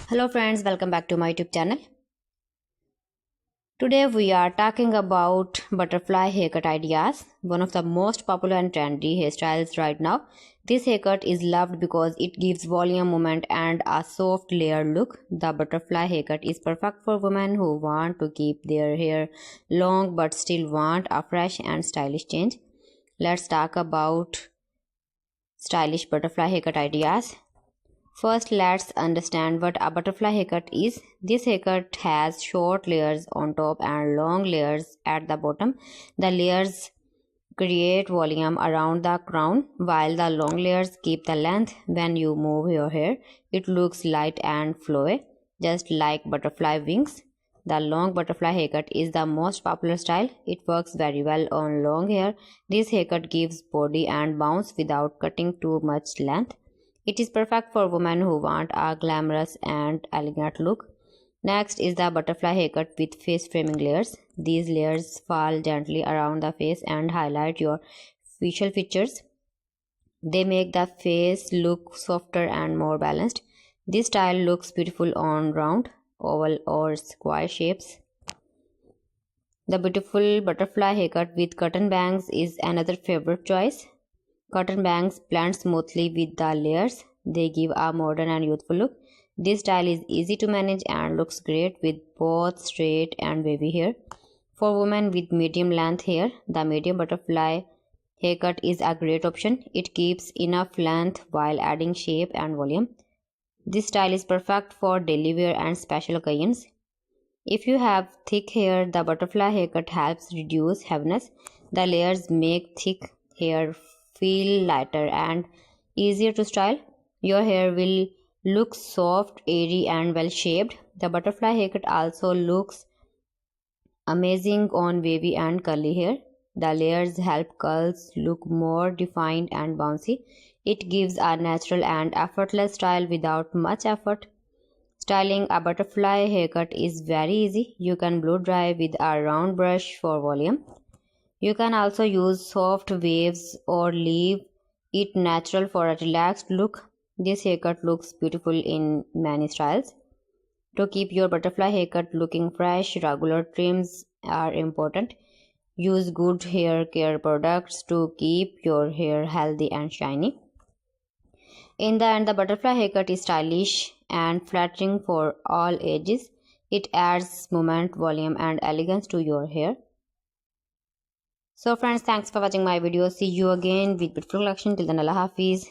Hello friends, welcome back to my YouTube channel. Today we are talking about butterfly haircut ideas, one of the most popular and trendy hairstyles right now. This haircut is loved because it gives volume, movement and a soft layered look. The butterfly haircut is perfect for women who want to keep their hair long but still want a fresh and stylish change. Let's talk about stylish butterfly haircut ideas. First, let's understand what a butterfly haircut is. This haircut has short layers on top and long layers at the bottom. The layers create volume around the crown, while the long layers keep the length. When you move your hair, it looks light and flowy, just like butterfly wings. The long butterfly haircut is the most popular style. It works very well on long hair. This haircut gives body and bounce without cutting too much length. It is perfect for women who want a glamorous and elegant look. Next is the butterfly haircut with face framing layers. These layers fall gently around the face and highlight your facial features. They make the face look softer and more balanced. This style looks beautiful on round, oval or square shapes. The beautiful butterfly haircut with cotton bangs is another favorite choice. Cotton bangs blend smoothly with the layers. They give a modern and youthful look. This style is easy to manage and looks great with both straight and wavy hair. For women with medium length hair, the medium butterfly haircut is a great option. It keeps enough length while adding shape and volume. This style is perfect for daily wear and special occasions. If you have thick hair, the butterfly haircut helps reduce heaviness. The layers make thick hair feel lighter and easier to style. Your hair will look soft, airy and well shaped. The butterfly haircut also looks amazing on wavy and curly hair. The layers help curls look more defined and bouncy. It gives a natural and effortless style without much effort. Styling a butterfly haircut is very easy. You can blow dry with a round brush for volume. You can also use soft waves or leave it natural for a relaxed look. This haircut looks beautiful in many styles. To keep your butterfly haircut looking fresh, regular trims are important. Use good hair care products to keep your hair healthy and shiny. In the end, the butterfly haircut is stylish and flattering for all ages. It adds movement, volume and elegance to your hair. So friends, thanks for watching my video. See you again with beautiful collection. Till then, Allah Hafiz.